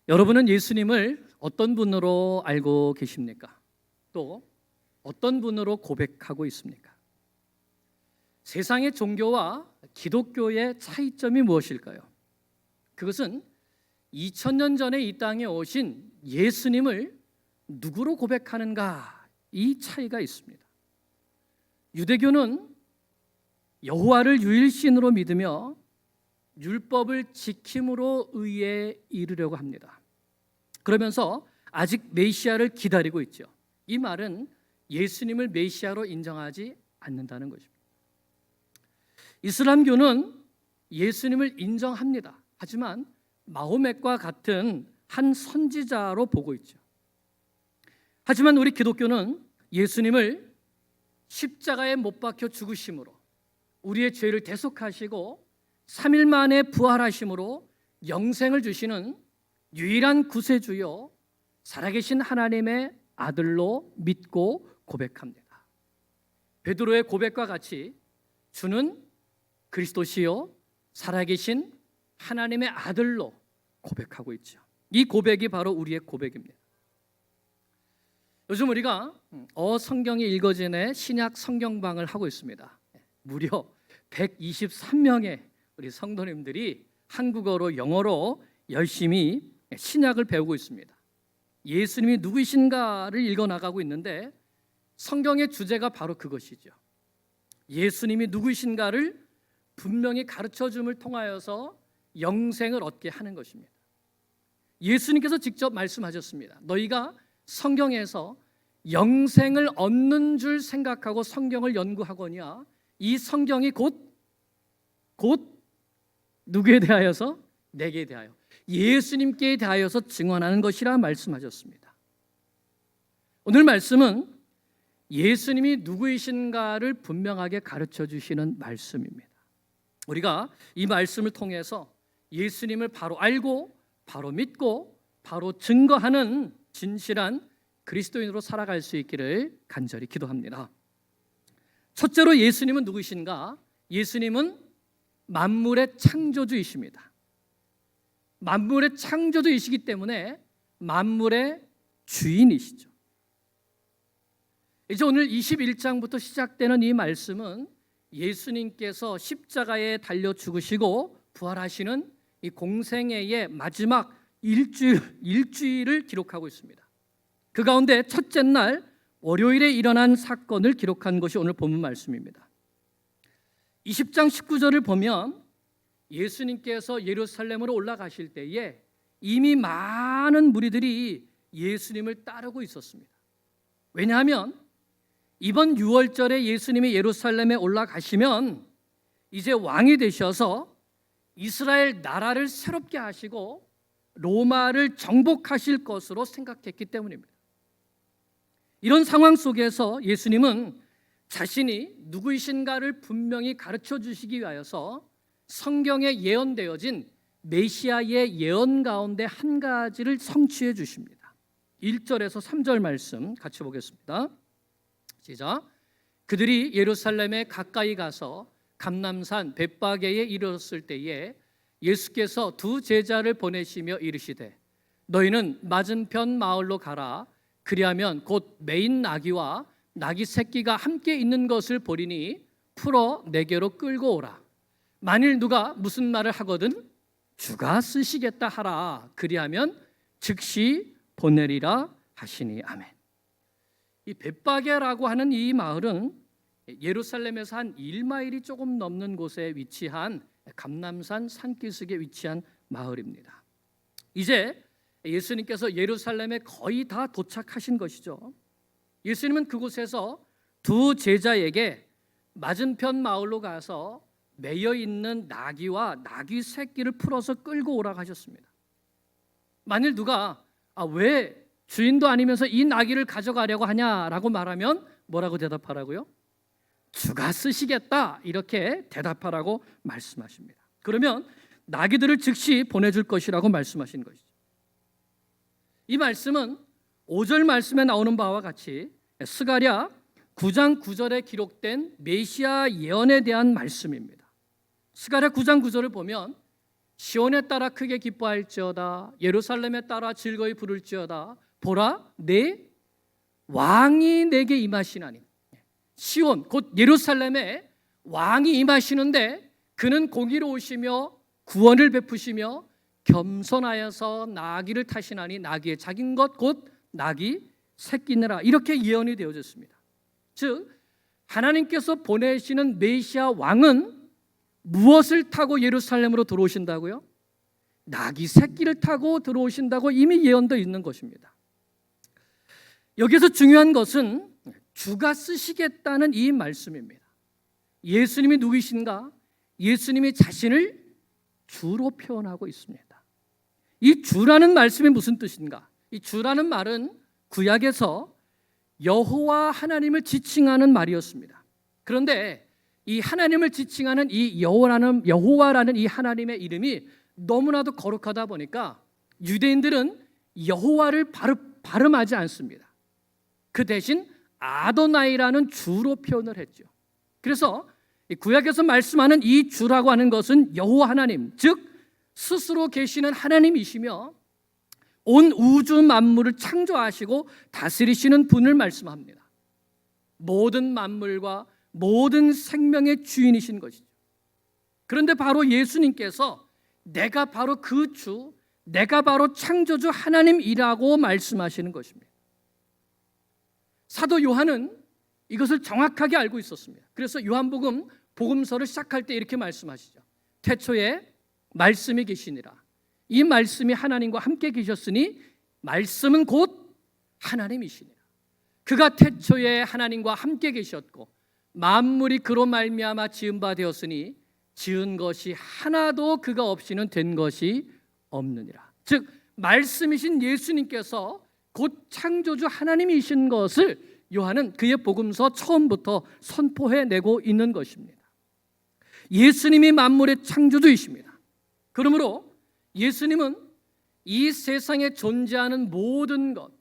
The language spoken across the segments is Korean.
여러분은 예수님을 어떤 분으로 알고 계십니까? 또 어떤 분으로 고백하고 있습니까? 세상의 종교와 기독교의 차이점이 무엇일까요? 그것은 2000년 전에 이 땅에 오신 예수님을 누구로 고백하는가, 이 차이가 있습니다. 유대교는 여호와를 유일신으로 믿으며 율법을 지킴으로 의에 이르려고 합니다. 그러면서 아직 메시아를 기다리고 있죠. 이 말은 예수님을 메시아로 인정하지 않는다는 것입니다. 이슬람교는 예수님을 인정합니다. 하지만 마호멧과 같은 한 선지자로 보고 있죠. 하지만 우리 기독교는 예수님을 십자가에 못 박혀 죽으심으로 우리의 죄를 대속하시고 3일 만에 부활하심으로 영생을 주시는 유일한 구세주요 살아계신 하나님의 아들로 믿고 고백합니다. 베드로의 고백과 같이 주는 그리스도시요 살아계신 하나님의 아들로 고백하고 있죠. 이 고백이 바로 우리의 고백입니다. 요즘 우리가 성경이 읽어지는 신약 성경방을 하고 있습니다. 무려 123명의 우리 성도님들이 한국어로 영어로 열심히 신약을 배우고 있습니다. 예수님이 누구이신가를 읽어나가고 있는데 성경의 주제가 바로 그것이죠. 예수님이 누구이신가를 분명히 가르쳐줌을 통하여서 영생을 얻게 하는 것입니다. 예수님께서 직접 말씀하셨습니다. 너희가 성경에서 영생을 얻는 줄 생각하고 성경을 연구하거니와 이 성경이 곧 누구에 대하여서? 내게 대하여, 예수님께 대하여서 증언하는 것이라 말씀하셨습니다. 오늘 말씀은 예수님이 누구이신가를 분명하게 가르쳐 주시는 말씀입니다. 우리가 이 말씀을 통해서 예수님을 바로 알고 바로 믿고 바로 증거하는 진실한 그리스도인으로 살아갈 수 있기를 간절히 기도합니다. 첫째로 예수님은 누구이신가? 예수님은 만물의 창조주이십니다. 만물의 창조주이시기 때문에 만물의 주인이시죠. 이제 오늘 21장부터 시작되는 이 말씀은 예수님께서 십자가에 달려 죽으시고 부활하시는 이 공생애의 마지막 일주일을 기록하고 있습니다. 그 가운데 첫째 날 월요일에 일어난 사건을 기록한 것이 오늘 본문 말씀입니다. 20장 19절을 보면 예수님께서 예루살렘으로 올라가실 때에 이미 많은 무리들이 예수님을 따르고 있었습니다. 왜냐하면 이번 6월절에 예수님이 예루살렘에 올라가시면 이제 왕이 되셔서 이스라엘 나라를 새롭게 하시고 로마를 정복하실 것으로 생각했기 때문입니다. 이런 상황 속에서 예수님은 자신이 누구이신가를 분명히 가르쳐 주시기 위하여서 성경에 예언되어진 메시아의 예언 가운데 한 가지를 성취해 주십니다. 1절에서 3절 말씀 같이 보겠습니다. 시작. 그들이 예루살렘에 가까이 가서 감람산 벳바게에 이르렀을 때에 예수께서 두 제자를 보내시며 이르시되 너희는 맞은편 마을로 가라. 그리하면 곧 매인 나귀와 나귀 새끼가 함께 있는 것을 보리니 풀어 내게로 끌고 오라. 만일 누가 무슨 말을 하거든 주가 쓰시겠다 하라. 그리하면 즉시 보내리라 하시니 아멘. 이 벳바게라고 하는 이 마을은 예루살렘에서 한 1마일이 조금 넘는 곳에 위치한 감람산 산기슭에 위치한 마을입니다. 이제 예수님께서 예루살렘에 거의 다 도착하신 것이죠. 예수님은 그곳에서 두 제자에게 맞은편 마을로 가서 매여 있는 나귀와 나귀 새끼를 풀어서 끌고 오라고 하셨습니다. 만일 누가 왜 주인도 아니면서 이 나귀를 가져가려고 하냐라고 말하면 뭐라고 대답하라고요? 주가 쓰시겠다 이렇게 대답하라고 말씀하십니다. 그러면 나귀들을 즉시 보내줄 것이라고 말씀하신 것이죠. 이 말씀은 5절 말씀에 나오는 바와 같이 스가랴 9장 9절에 기록된 메시아 예언에 대한 말씀입니다. 스가랴 9장 9절을 보면 시온에 따라 크게 기뻐할지어다. 예루살렘에 따라 즐거이 부를지어다. 보라, 내 왕이 내게 임하시나니. 시온 곧 예루살렘에 왕이 임하시는데 그는 공의로우시며 구원을 베푸시며 겸손하여서 나귀를 타시나니 나귀의 작은 것 곧 나귀 새끼니라. 이렇게 예언이 되어졌습니다. 즉 하나님께서 보내시는 메시아 왕은 무엇을 타고 예루살렘으로 들어오신다고요? 나귀 새끼를 타고 들어오신다고 이미 예언되어 있는 것입니다. 여기서 중요한 것은 주가 쓰시겠다는 이 말씀입니다. 예수님이 누구이신가? 예수님이 자신을 주로 표현하고 있습니다. 이 주라는 말씀이 무슨 뜻인가? 이 주라는 말은 구약에서 여호와 하나님을 지칭하는 말이었습니다. 그런데 이 하나님을 지칭하는 이 여호와라는 이 하나님의 이름이 너무나도 거룩하다 보니까 유대인들은 여호와를 발음하지 않습니다. 그 대신 아도나이라는 주로 표현을 했죠. 그래서 구약에서 말씀하는 이 주라고 하는 것은 여호와 하나님, 즉 스스로 계시는 하나님이시며 온 우주 만물을 창조하시고 다스리시는 분을 말씀합니다. 모든 만물과 모든 생명의 주인이신 것이죠. 그런데 바로 예수님께서 내가 바로 그 주, 내가 바로 창조주 하나님이라고 말씀하시는 것입니다. 사도 요한은 이것을 정확하게 알고 있었습니다. 그래서 요한복음 복음서를 시작할 때 이렇게 말씀하시죠. 태초에 말씀이 계시니라. 이 말씀이 하나님과 함께 계셨으니 말씀은 곧 하나님이시니라. 그가 태초에 하나님과 함께 계셨고 만물이 그로 말미암아 지은 바 되었으니 지은 것이 하나도 그가 없이는 된 것이 없느니라. 즉 말씀이신 예수님께서 곧 창조주 하나님이신 것을 요한은 그의 복음서 처음부터 선포해내고 있는 것입니다. 예수님이 만물의 창조주이십니다. 그러므로 예수님은 이 세상에 존재하는 모든 것,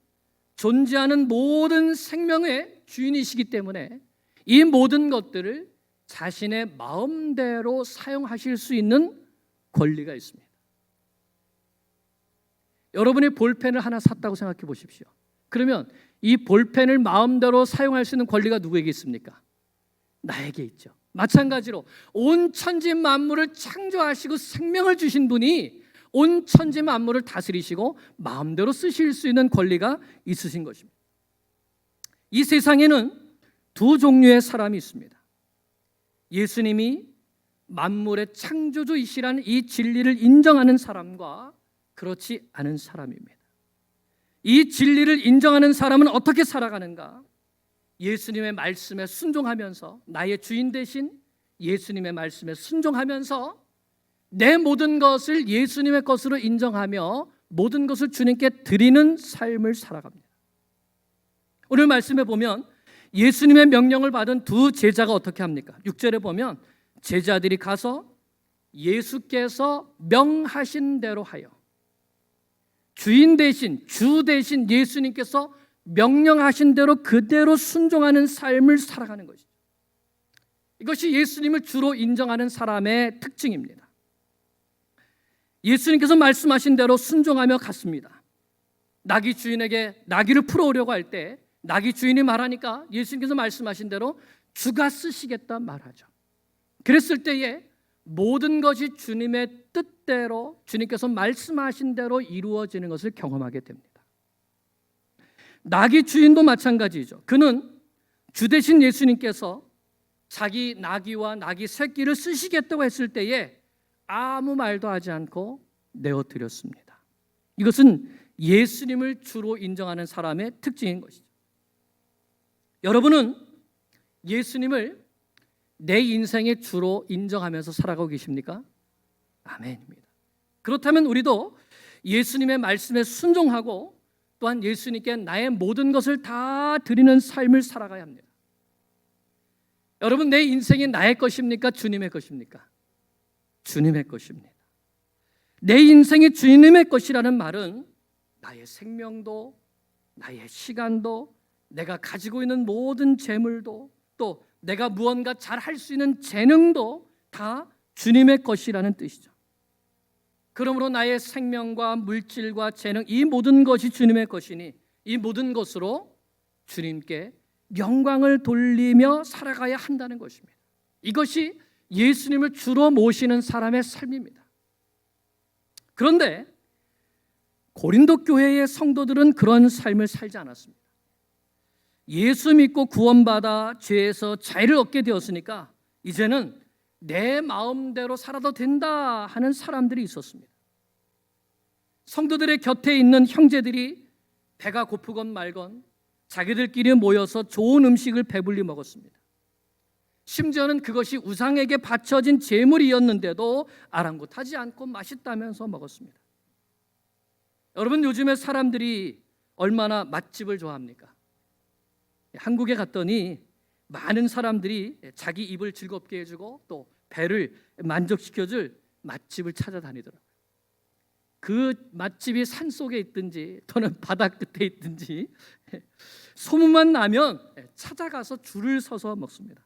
존재하는 모든 생명의 주인이시기 때문에 이 모든 것들을 자신의 마음대로 사용하실 수 있는 권리가 있습니다. 여러분이 볼펜을 하나 샀다고 생각해 보십시오. 그러면 이 볼펜을 마음대로 사용할 수 있는 권리가 누구에게 있습니까? 나에게 있죠. 마찬가지로 온 천지 만물을 창조하시고 생명을 주신 분이 온 천지 만물을 다스리시고 마음대로 쓰실 수 있는 권리가 있으신 것입니다. 이 세상에는 두 종류의 사람이 있습니다. 예수님이 만물의 창조주이시라는 이 진리를 인정하는 사람과 그렇지 않은 사람입니다. 이 진리를 인정하는 사람은 어떻게 살아가는가? 예수님의 말씀에 순종하면서 나의 주인 되신 예수님의 말씀에 순종하면서 내 모든 것을 예수님의 것으로 인정하며 모든 것을 주님께 드리는 삶을 살아갑니다. 오늘 말씀에 보면 예수님의 명령을 받은 두 제자가 어떻게 합니까? 6절에 보면 제자들이 가서 예수께서 명하신 대로 하여 주인 대신 주 대신 예수님께서 명령하신 대로 그대로 순종하는 삶을 살아가는 것이죠. 이것이 예수님을 주로 인정하는 사람의 특징입니다. 예수님께서 말씀하신 대로 순종하며 갔습니다. 나귀 주인에게 나귀를 풀어오려고 할 때 나귀 주인이 말하니까 예수님께서 말씀하신 대로 주가 쓰시겠다 말하죠. 그랬을 때에 모든 것이 주님의 뜻대로 주님께서 말씀하신 대로 이루어지는 것을 경험하게 됩니다. 나귀 주인도 마찬가지죠. 그는 주 대신 예수님께서 자기 나귀와 나귀 새끼를 쓰시겠다고 했을 때에 아무 말도 하지 않고 내어드렸습니다. 이것은 예수님을 주로 인정하는 사람의 특징인 것이죠. 여러분은 예수님을 내 인생의 주로 인정하면서 살아가고 계십니까? 아멘입니다. 그렇다면 우리도 예수님의 말씀에 순종하고 또한 예수님께 나의 모든 것을 다 드리는 삶을 살아가야 합니다. 여러분, 내 인생이 나의 것입니까? 주님의 것입니까? 주님의 것입니다. 내 인생이 주님의 것이라는 말은 나의 생명도, 나의 시간도, 내가 가지고 있는 모든 재물도, 또 내가 무언가 잘 할 수 있는 재능도 다 주님의 것이라는 뜻이죠. 그러므로 나의 생명과 물질과 재능 이 모든 것이 주님의 것이니 이 모든 것으로 주님께 영광을 돌리며 살아가야 한다는 것입니다. 이것이 예수님을 주로 모시는 사람의 삶입니다. 그런데 고린도 교회의 성도들은 그런 삶을 살지 않았습니다. 예수 믿고 구원받아 죄에서 자유를 얻게 되었으니까 이제는 내 마음대로 살아도 된다 하는 사람들이 있었습니다. 성도들의 곁에 있는 형제들이 배가 고프건 말건 자기들끼리 모여서 좋은 음식을 배불리 먹었습니다. 심지어는 그것이 우상에게 바쳐진 제물이었는데도 아랑곳하지 않고 맛있다면서 먹었습니다. 여러분, 요즘에 사람들이 얼마나 맛집을 좋아합니까? 한국에 갔더니 많은 사람들이 자기 입을 즐겁게 해주고 또 배를 만족시켜줄 맛집을 찾아다니더라고요. 그 맛집이 산속에 있든지 또는 바다 끝에 있든지 소문만 나면 찾아가서 줄을 서서 먹습니다.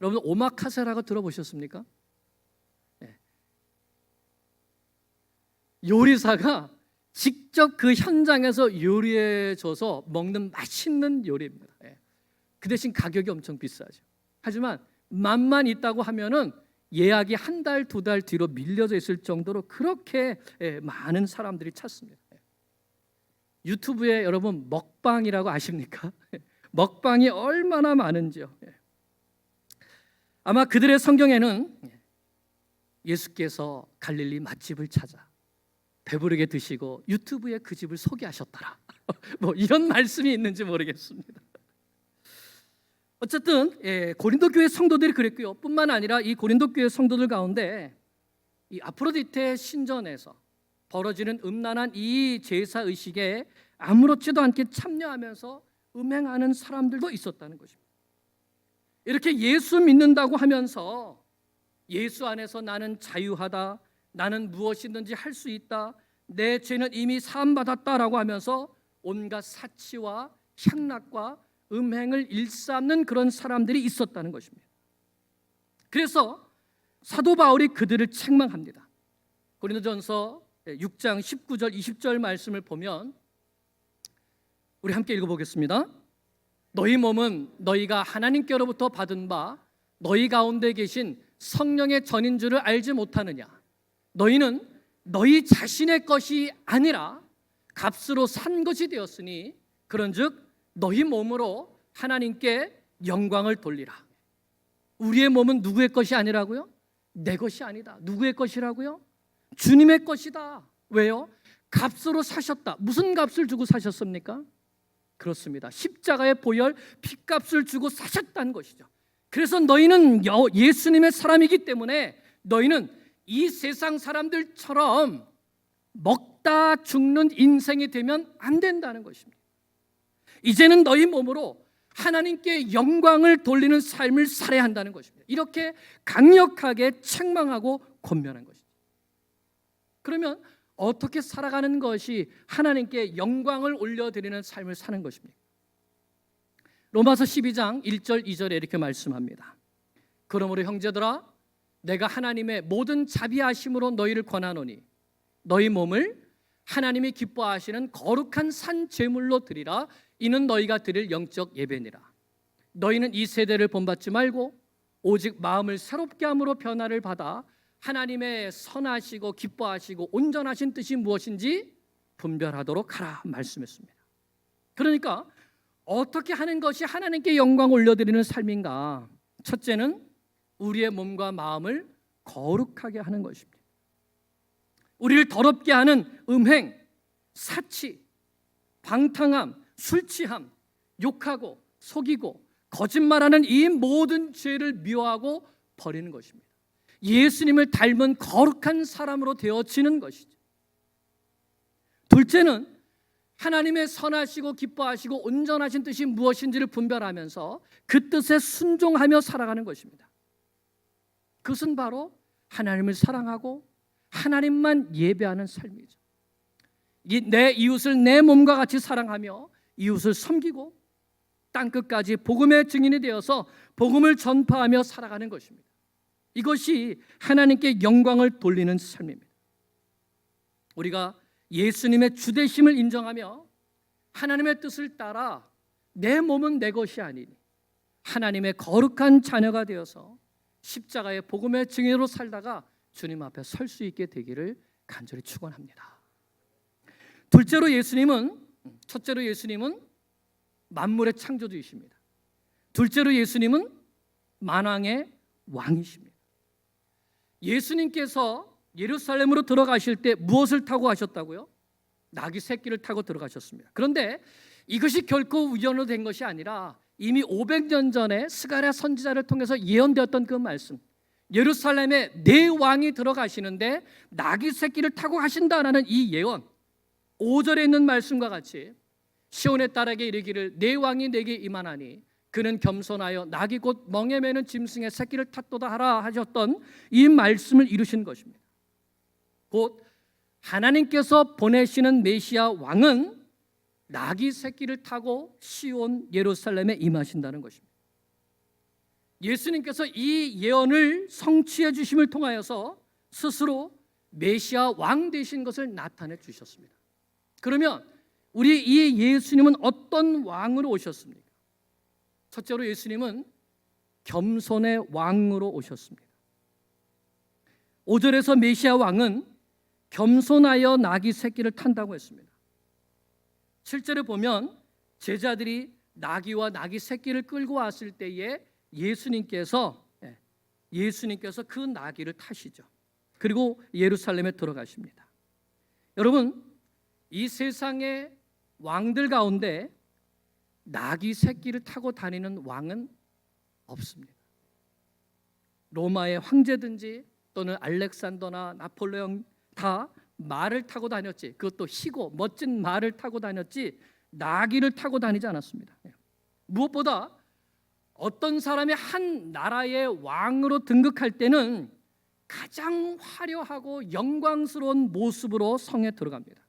여러분, 오마카세라고 들어보셨습니까? 요리사가 직접 그 현장에서 요리해줘서 먹는 맛있는 요리입니다. 그 대신 가격이 엄청 비싸죠. 하지만 맛만 있다고 하면은 예약이 한 달, 두 달 뒤로 밀려져 있을 정도로 그렇게 많은 사람들이 찾습니다. 유튜브에 여러분 먹방이라고 아십니까? 먹방이 얼마나 많은지요. 아마 그들의 성경에는 예수께서 갈릴리 맛집을 찾아 배부르게 드시고 유튜브에 그 집을 소개하셨더라. 뭐 이런 말씀이 있는지 모르겠습니다. 어쨌든 고린도 교회 성도들이 그랬고요. 뿐만 아니라 이 고린도 교회 성도들 가운데 이 아프로디테 신전에서 벌어지는 음란한 이 제사 의식에 아무렇지도 않게 참여하면서 음행하는 사람들도 있었다는 것입니다. 이렇게 예수 믿는다고 하면서 예수 안에서 나는 자유하다, 나는 무엇이든지 할 수 있다, 내 죄는 이미 사함받았다라고 하면서 온갖 사치와 향락과 음행을 일삼는 그런 사람들이 있었다는 것입니다. 그래서 사도 바울이 그들을 책망합니다. 고린도전서 6장 19절 20절 말씀을 보면 우리 함께 읽어보겠습니다. 너희 몸은 너희가 하나님께로부터 받은 바 너희 가운데 계신 성령의 전인 줄을 알지 못하느냐. 너희는 너희 자신의 것이 아니라 값으로 산 것이 되었으니 그런즉 너희 몸으로 하나님께 영광을 돌리라. 우리의 몸은 누구의 것이 아니라고요? 내 것이 아니다. 누구의 것이라고요? 주님의 것이다. 왜요? 값으로 사셨다. 무슨 값을 주고 사셨습니까? 그렇습니다. 십자가의 보혈 피값을 주고 사셨다는 것이죠. 그래서 너희는 예수님의 사람이기 때문에 너희는 이 세상 사람들처럼 먹다 죽는 인생이 되면 안 된다는 것입니다. 이제는 너희 몸으로 하나님께 영광을 돌리는 삶을 살아야 한다는 것입니다. 이렇게 강력하게 책망하고 권면한 것이죠. 그러면 어떻게 살아가는 것이 하나님께 영광을 올려드리는 삶을 사는 것입니까? 로마서 12장 1절 2절에 이렇게 말씀합니다. 그러므로 형제들아 내가 하나님의 모든 자비하심으로 너희를 권하노니 너희 몸을 하나님이 기뻐하시는 거룩한 산 제물로 드리라. 이는 너희가 드릴 영적 예배니라. 너희는 이 세대를 본받지 말고 오직 마음을 새롭게 함으로 변화를 받아 하나님의 선하시고 기뻐하시고 온전하신 뜻이 무엇인지 분별하도록 하라 말씀했습니다. 그러니까 어떻게 하는 것이 하나님께 영광 올려드리는 삶인가? 첫째는 우리의 몸과 마음을 거룩하게 하는 것입니다. 우리를 더럽게 하는 음행, 사치, 방탕함, 술취함, 욕하고 속이고 거짓말하는 이 모든 죄를 미워하고 버리는 것입니다. 예수님을 닮은 거룩한 사람으로 되어지는 것이죠. 둘째는 하나님의 선하시고 기뻐하시고 온전하신 뜻이 무엇인지를 분별하면서 그 뜻에 순종하며 살아가는 것입니다. 그것은 바로 하나님을 사랑하고 하나님만 예배하는 삶이죠. 내 이웃을 내 몸과 같이 사랑하며 이웃을 섬기고 땅끝까지 복음의 증인이 되어서 복음을 전파하며 살아가는 것입니다. 이것이 하나님께 영광을 돌리는 삶입니다. 우리가 예수님의 주되심을 인정하며 하나님의 뜻을 따라 내 몸은 내 것이 아니니 하나님의 거룩한 자녀가 되어서 십자가의 복음의 증인으로 살다가 주님 앞에 설 수 있게 되기를 간절히 축원합니다. 첫째로 예수님은 만물의 창조주이십니다. 둘째로 예수님은 만왕의 왕이십니다. 예수님께서 예루살렘으로 들어가실 때 무엇을 타고 가셨다고요? 나귀 새끼를 타고 들어가셨습니다. 그런데 이것이 결코 우연으로 된 것이 아니라 이미 500년 전에 스가랴 선지자를 통해서 예언되었던 그 말씀, 예루살렘에 내 왕이 들어가시는데 나귀 새끼를 타고 가신다라는 이 예언, 5절에 있는 말씀과 같이 시온의 딸에게 이르기를 내 왕이 내게 임하나니 그는 겸손하여 나귀 곧 멍에 매는 짐승의 새끼를 탔도다 하라 하셨던 이 말씀을 이루신 것입니다. 곧 하나님께서 보내시는 메시아 왕은 나귀 새끼를 타고 시온 예루살렘에 임하신다는 것입니다. 예수님께서 이 예언을 성취해 주심을 통하여서 스스로 메시아 왕 되신 것을 나타내 주셨습니다. 그러면 우리 이 예수님은 어떤 왕으로 오셨습니까? 첫째로 예수님은 겸손의 왕으로 오셨습니다. 5절에서 메시아 왕은 겸손하여 나귀 새끼를 탄다고 했습니다. 7절에 보면 제자들이 나귀와 나귀 새끼를 끌고 왔을 때에 예수님께서 그 나귀를 타시죠. 그리고 예루살렘에 들어가십니다. 여러분, 이 세상의 왕들 가운데 나귀 새끼를 타고 다니는 왕은 없습니다. 로마의 황제든지 또는 알렉산더나 나폴레옹 다 말을 타고 다녔지, 그것도 희고 멋진 말을 타고 다녔지 나귀를 타고 다니지 않았습니다. 무엇보다 어떤 사람이 한 나라의 왕으로 등극할 때는 가장 화려하고 영광스러운 모습으로 성에 들어갑니다.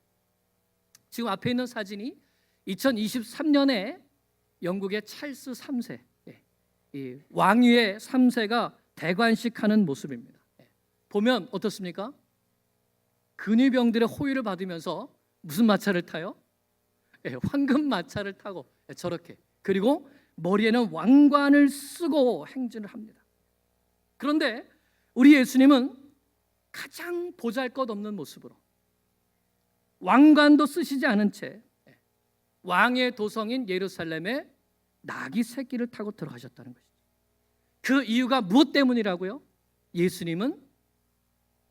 지금 앞에 있는 사진이 2023년에 영국의 찰스 3세, 이 왕위의 3세가 대관식하는 모습입니다. 보면 어떻습니까? 근위병들의 호위를 받으면서 무슨 마차를 타요? 황금 마차를 타고 저렇게, 그리고 머리에는 왕관을 쓰고 행진을 합니다. 그런데 우리 예수님은 가장 보잘것없는 모습으로 왕관도 쓰시지 않은 채 왕의 도성인 예루살렘에 나귀 새끼를 타고 들어가셨다는 것이죠. 그 이유가 무엇 때문이라고요? 예수님은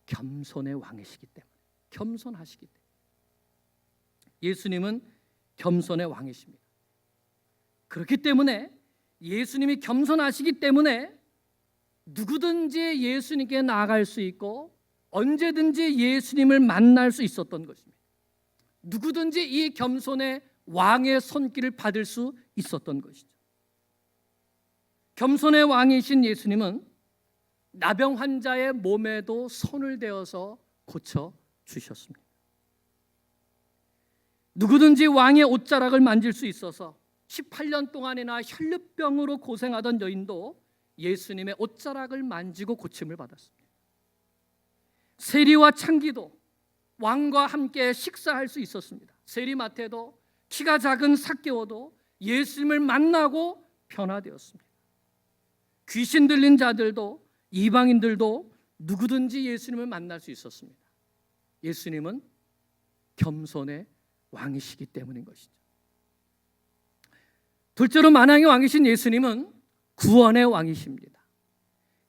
겸손의 왕이시기 때문에, 겸손하시기 때문에. 예수님은 겸손의 왕이십니다. 그렇기 때문에 예수님이 겸손하시기 때문에 누구든지 예수님께 나아갈 수 있고 언제든지 예수님을 만날 수 있었던 것입니다. 누구든지 이 겸손의 왕의 손길을 받을 수 있었던 것이죠. 겸손의 왕이신 예수님은 나병 환자의 몸에도 손을 대어서 고쳐 주셨습니다. 누구든지 왕의 옷자락을 만질 수 있어서 18년 동안이나 혈루병으로 고생하던 여인도 예수님의 옷자락을 만지고 고침을 받았습니다. 세리와 창기도 왕과 함께 식사할 수 있었습니다. 세리마태도 키가 작은 삭개오도 예수님을 만나고 변화되었습니다. 귀신 들린 자들도 이방인들도 누구든지 예수님을 만날 수 있었습니다. 예수님은 겸손의 왕이시기 때문인 것이죠. 둘째로 만왕의 왕이신 예수님은 구원의 왕이십니다.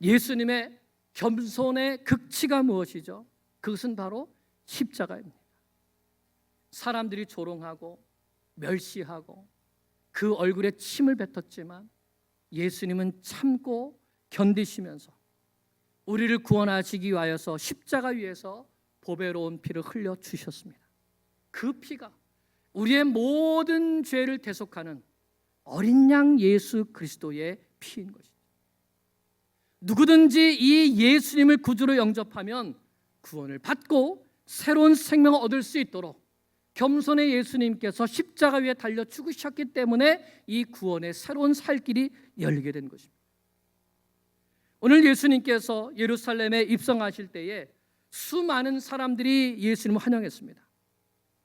예수님의 겸손의 극치가 무엇이죠? 그것은 바로 십자가입니다. 사람들이 조롱하고 멸시하고 그 얼굴에 침을 뱉었지만 예수님은 참고 견디시면서 우리를 구원하시기 위하여서 십자가 위에서 보배로운 피를 흘려 주셨습니다. 그 피가 우리의 모든 죄를 대속하는 어린 양 예수 그리스도의 피인 것이죠. 누구든지 이 예수님을 구주로 영접하면 구원을 받고 새로운 생명을 얻을 수 있도록 겸손의 예수님께서 십자가 위에 달려 죽으셨기 때문에 이 구원의 새로운 살 길이 열리게 된 것입니다. 오늘 예수님께서 예루살렘에 입성하실 때에 수많은 사람들이 예수님을 환영했습니다.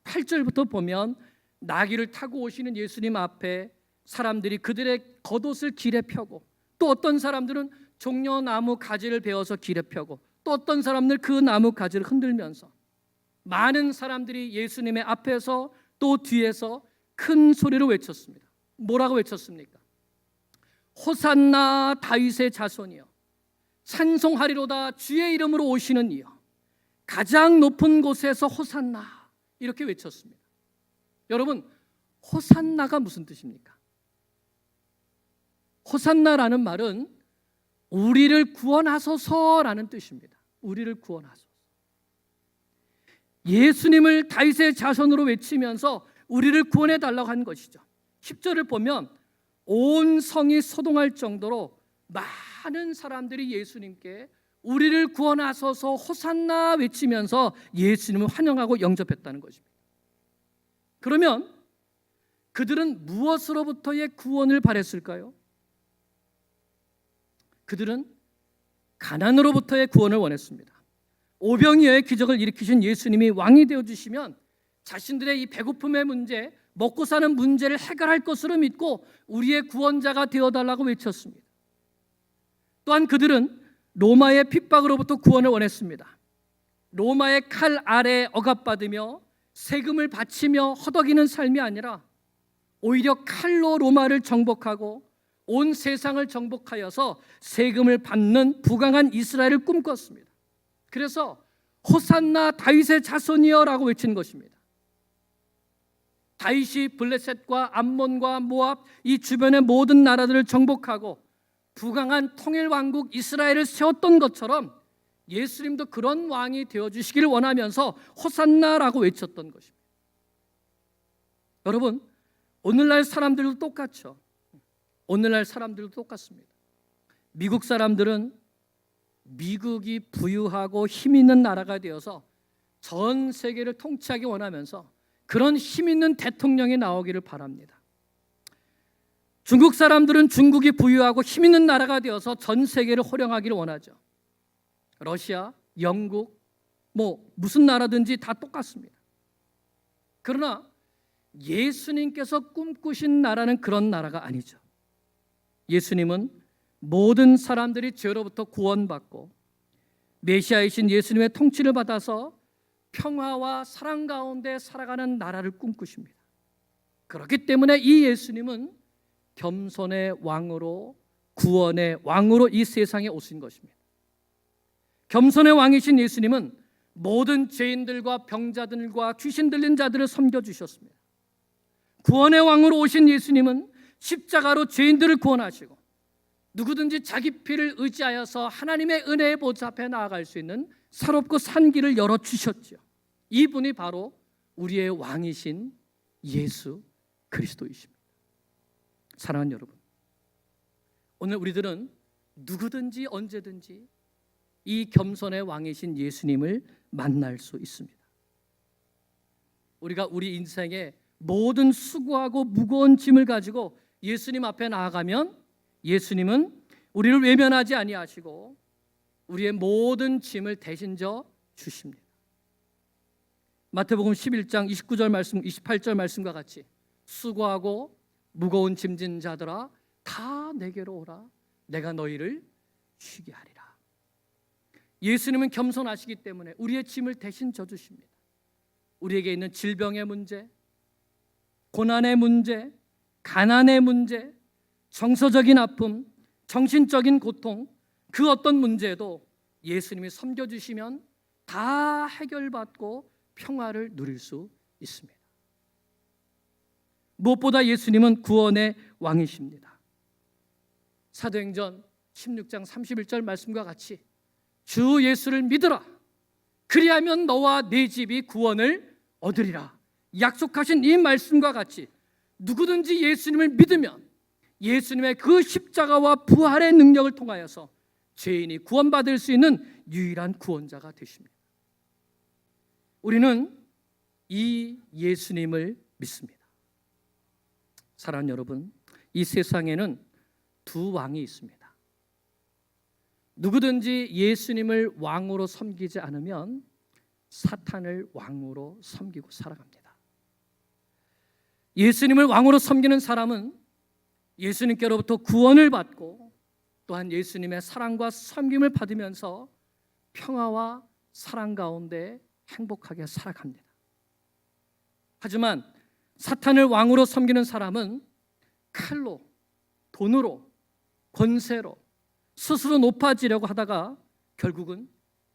8절부터 보면 나귀를 타고 오시는 예수님 앞에 사람들이 그들의 겉옷을 길에 펴고, 또 어떤 사람들은 종려나무 가지를 베어서 길에 펴고, 또 어떤 사람들 그 나무 가지를 흔들면서 많은 사람들이 예수님의 앞에서 또 뒤에서 큰 소리로 외쳤습니다. 뭐라고 외쳤습니까? 호산나 다윗의 자손이여, 찬송하리로다 주의 이름으로 오시는 이여, 가장 높은 곳에서 호산나, 이렇게 외쳤습니다. 여러분, 호산나가 무슨 뜻입니까? 호산나라는 말은 우리를 구원하소서라는 뜻입니다. 우리를 구원하소서. 예수님을 다윗의 자손으로 외치면서 우리를 구원해 달라고 한 것이죠. 10절을 보면 온 성이 소동할 정도로 많은 사람들이 예수님께 우리를 구원하소서 호산나 외치면서 예수님을 환영하고 영접했다는 것입니다. 그러면 그들은 무엇으로부터의 구원을 바랬을까요? 그들은 가난으로부터의 구원을 원했습니다. 오병이어의 기적을 일으키신 예수님이 왕이 되어주시면 자신들의 이 배고픔의 문제, 먹고 사는 문제를 해결할 것으로 믿고 우리의 구원자가 되어달라고 외쳤습니다. 또한 그들은 로마의 핍박으로부터 구원을 원했습니다. 로마의 칼 아래에 억압받으며 세금을 바치며 허덕이는 삶이 아니라 오히려 칼로 로마를 정복하고 온 세상을 정복하여서 세금을 받는 부강한 이스라엘을 꿈꿨습니다. 그래서 호산나 다윗의 자손이여 라고 외친 것입니다. 다윗이 블레셋과 암몬과 모압 이 주변의 모든 나라들을 정복하고 부강한 통일 왕국 이스라엘을 세웠던 것처럼 예수님도 그런 왕이 되어주시기를 원하면서 호산나라고 외쳤던 것입니다. 여러분, 오늘날 사람들도 똑같죠. 오늘날 사람들도 똑같습니다. 미국 사람들은 미국이 부유하고 힘 있는 나라가 되어서 전 세계를 통치하기 원하면서 그런 힘 있는 대통령이 나오기를 바랍니다. 중국 사람들은 중국이 부유하고 힘 있는 나라가 되어서 전 세계를 호령하기를 원하죠. 러시아, 영국, 무슨 나라든지 다 똑같습니다. 그러나 예수님께서 꿈꾸신 나라는 그런 나라가 아니죠. 예수님은 모든 사람들이 죄로부터 구원받고 메시아이신 예수님의 통치를 받아서 평화와 사랑 가운데 살아가는 나라를 꿈꾸십니다. 그렇기 때문에 이 예수님은 겸손의 왕으로, 구원의 왕으로 이 세상에 오신 것입니다. 겸손의 왕이신 예수님은 모든 죄인들과 병자들과 귀신 들린 자들을 섬겨주셨습니다. 구원의 왕으로 오신 예수님은 십자가로 죄인들을 구원하시고 누구든지 자기 피를 의지하여서 하나님의 은혜의 보좌 앞에 나아갈 수 있는 새롭고 산 길을 열어주셨죠. 이분이 바로 우리의 왕이신 예수 그리스도이십니다. 사랑하는 여러분, 오늘 우리들은 누구든지 언제든지 이 겸손의 왕이신 예수님을 만날 수 있습니다. 우리가 우리 인생의 모든 수고하고 무거운 짐을 가지고 예수님 앞에 나아가면 예수님은 우리를 외면하지 아니하시고 우리의 모든 짐을 대신 져 주십니다. 마태복음 11장 29절 말씀, 28절 말씀과 같이 수고하고 무거운 짐진 자들아 다 내게로 오라, 내가 너희를 쉬게 하리라. 예수님은 겸손하시기 때문에 우리의 짐을 대신 져주십니다. 우리에게 있는 질병의 문제, 고난의 문제, 가난의 문제, 정서적인 아픔, 정신적인 고통, 그 어떤 문제도 예수님이 섬겨주시면 다 해결받고 평화를 누릴 수 있습니다. 무엇보다 예수님은 구원의 왕이십니다. 사도행전 16장 31절 말씀과 같이 주 예수를 믿으라, 그리하면 너와 네 집이 구원을 얻으리라 약속하신 이 말씀과 같이 누구든지 예수님을 믿으면 예수님의 그 십자가와 부활의 능력을 통하여서 죄인이 구원받을 수 있는 유일한 구원자가 되십니다. 우리는 이 예수님을 믿습니다. 사랑하는 여러분, 이 세상에는 두 왕이 있습니다. 누구든지 예수님을 왕으로 섬기지 않으면 사탄을 왕으로 섬기고 살아갑니다. 예수님을 왕으로 섬기는 사람은 예수님께로부터 구원을 받고 또한 예수님의 사랑과 섬김을 받으면서 평화와 사랑 가운데 행복하게 살아갑니다. 하지만 사탄을 왕으로 섬기는 사람은 칼로, 돈으로, 권세로 스스로 높아지려고 하다가 결국은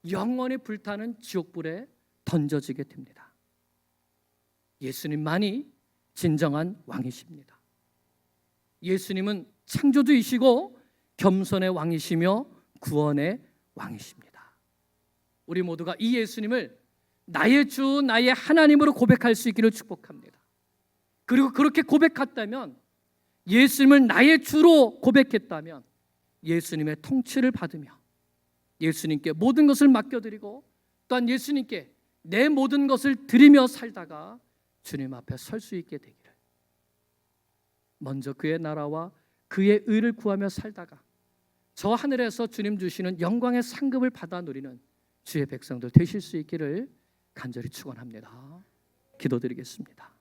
영원히 불타는 지옥불에 던져지게 됩니다. 예수님만이 진정한 왕이십니다. 예수님은 창조주이시고 겸손의 왕이시며 구원의 왕이십니다. 우리 모두가 이 예수님을 나의 주, 나의 하나님으로 고백할 수 있기를 축복합니다. 그리고 그렇게 고백했다면, 예수님을 나의 주로 고백했다면 예수님의 통치를 받으며 예수님께 모든 것을 맡겨드리고 또한 예수님께 내 모든 것을 드리며 살다가 주님 앞에 설 수 있게 되기를, 먼저 그의 나라와 그의 의를 구하며 살다가 저 하늘에서 주님 주시는 영광의 상급을 받아 누리는 주의 백성들 되실 수 있기를 간절히 축원합니다. 기도드리겠습니다.